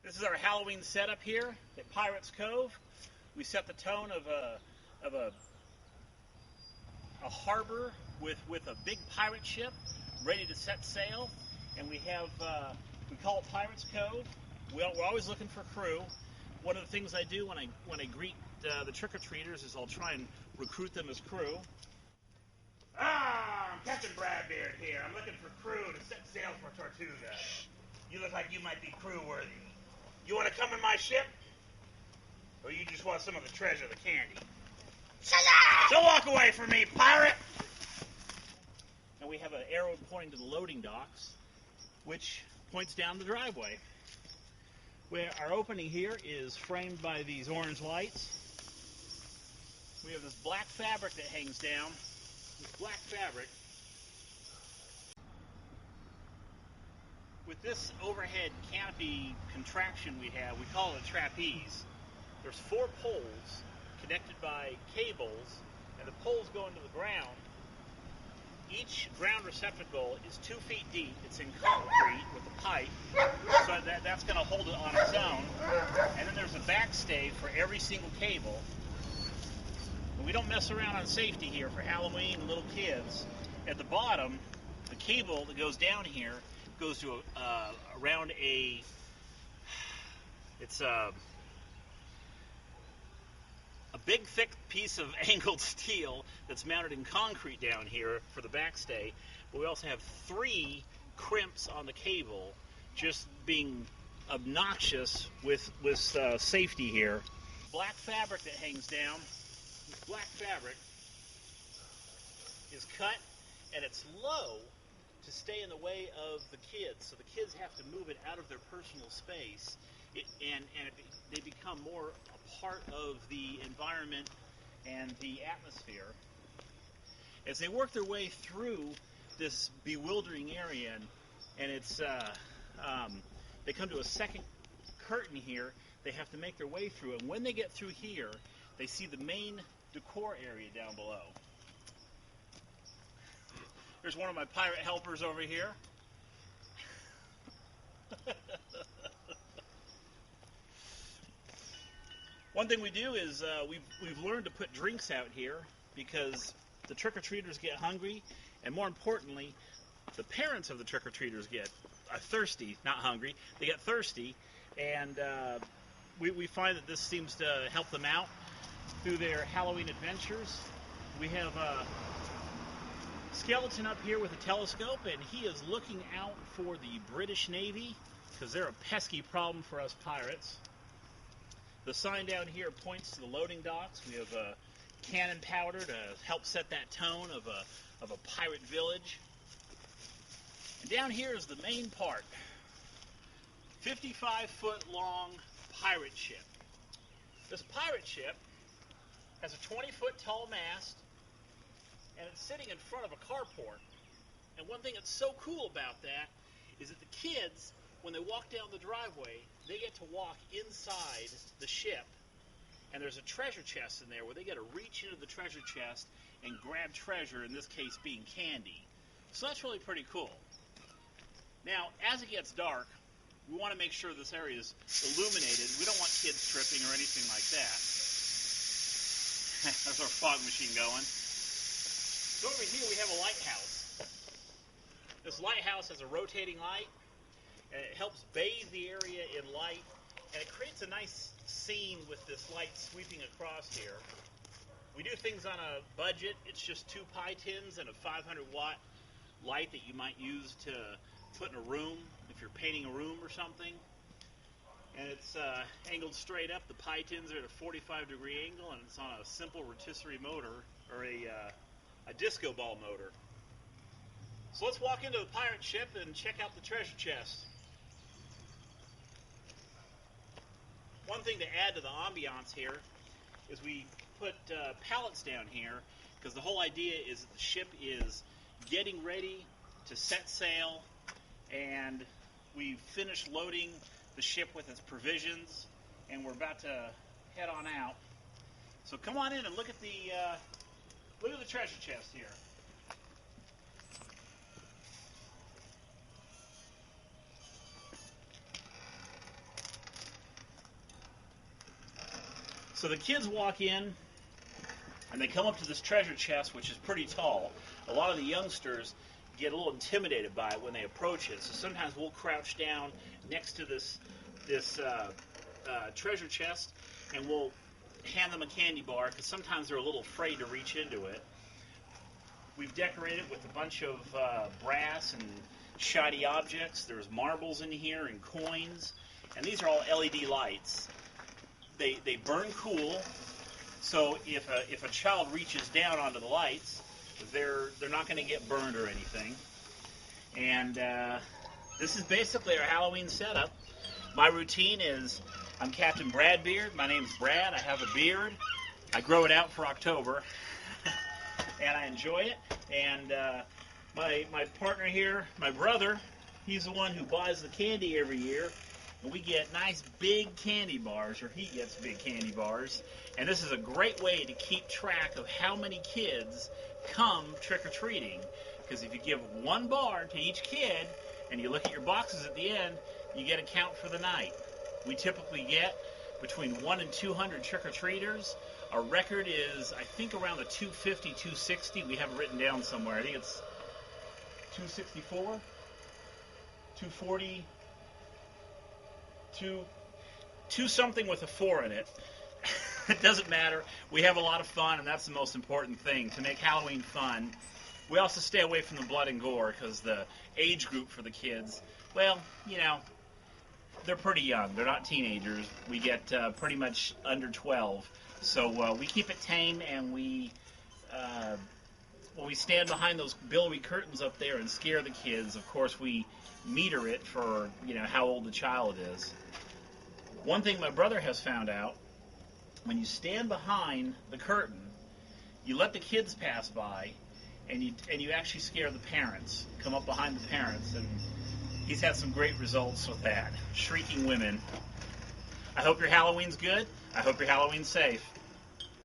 This is our Halloween setup here at Pirates Cove. We set the tone of a harbor with a big pirate ship ready to set sail, and we have we call it Pirates Cove. We're always looking for crew. One of the things I do when I greet the trick-or-treaters is I'll try and recruit them as crew. I'm Captain Bradbeard here. I'm looking for crew to set sail for Tortuga. You look like you might be crew-worthy. You want to come in my ship? Or you just want some of the treasure, the candy? So walk away from me, pirate! And we have an arrow pointing to the loading docks, which points down the driveway. Where our opening here is framed by these orange lights. We have this black fabric that hangs down. This black fabric. With this overhead canopy contraption we have, we call it a trapeze. There's 4 poles connected by cables, and the poles go into the ground. Each ground receptacle is 2 feet deep. It's in concrete with a pipe, so that's going to hold it on its own. And then there's a backstay for every single cable. And we don't mess around on safety here for Halloween and little kids. At the bottom, the cable that goes down here goes to around a big thick piece of angled steel that's mounted in concrete down here for the backstay. But we also have 3 crimps on the cable, just being obnoxious with safety here. Black fabric that hangs down. This black fabric is cut and it's low to stay in the way of the kids, so the kids have to move it out of their personal space, they become more a part of the environment and the atmosphere. As they work their way through this bewildering area, and it's they come to a second curtain here, they have to make their way through, and when they get through here, they see the main decor area down below. Here's one of my pirate helpers over here. One thing we do is we've learned to put drinks out here because the trick-or-treaters get hungry, and more importantly, the parents of the trick-or-treaters get thirsty, not hungry. They get thirsty, and we find that this seems to help them out through their Halloween adventures. We have Skeleton up here with a telescope, and he is looking out for the British Navy because they're a pesky problem for us pirates. The sign down here points to the loading docks. We have cannon powder to help set that tone of a pirate village. And down here is the main part. 55-foot long pirate ship. This pirate ship has a 20-foot tall mast, and it's sitting in front of a carport. And one thing that's so cool about that is that the kids, when they walk down the driveway, they get to walk inside the ship, and there's a treasure chest in there where they get to reach into the treasure chest and grab treasure, in this case being candy. So that's really pretty cool. Now, as it gets dark, we want to make sure this area is illuminated. We don't want kids tripping or anything like that. There's our fog machine going. So over here we have a lighthouse. This lighthouse has a rotating light, and it helps bathe the area in light, and it creates a nice scene with this light sweeping across here. We do things on a budget. It's just 2 pie tins and a 500-watt light that you might use to put in a room if you're painting a room or something. And it's angled straight up. The pie tins are at a 45-degree angle, and it's on a simple rotisserie motor, or a disco ball motor. So let's walk into the pirate ship and check out the treasure chest. One thing to add to the ambiance here is we put pallets down here because the whole idea is that the ship is getting ready to set sail, and we've finished loading the ship with its provisions, and we're about to head on out. So come on in and look at the treasure chest here. So the kids walk in, and they come up to this treasure chest, which is pretty tall. A lot of the youngsters get a little intimidated by it when they approach it. So sometimes we'll crouch down next to this treasure chest, and we'll hand them a candy bar, because sometimes they're a little afraid to reach into it. We've decorated with a bunch of brass and shiny objects. There's marbles in here and coins, and these are all LED lights. They burn cool, so if a child reaches down onto the lights, they're not going to get burned or anything. And this is basically our Halloween setup. My routine is, I'm Captain Bradbeard. My name's Brad. I have a beard. I grow it out for October, and I enjoy it. And my partner here, my brother, he's the one who buys the candy every year. And we get nice big candy bars, or he gets big candy bars. And this is a great way to keep track of how many kids come trick-or-treating. Because if you give one bar to each kid, and you look at your boxes at the end, you get a count for the night. We typically get between 1 and 200 trick-or-treaters. Our record is, I think, around the 250, 260. We have it written down somewhere. I think it's 264, 240, two something with a 4 in it. It doesn't matter. We have a lot of fun, and that's the most important thing, to make Halloween fun. We also stay away from the blood and gore, because the age group for the kids, well, you know, they're pretty young. They're not teenagers. We get pretty much under 12. So we keep it tame, and we when we stand behind those billowy curtains up there and scare the kids, of course we meter it for, you know, how old the child is. One thing my brother has found out, when you stand behind the curtain, you let the kids pass by, and you actually scare the parents. Come up behind the parents, and he's had some great results with that. Shrieking women. I hope your Halloween's good. I hope your Halloween's safe.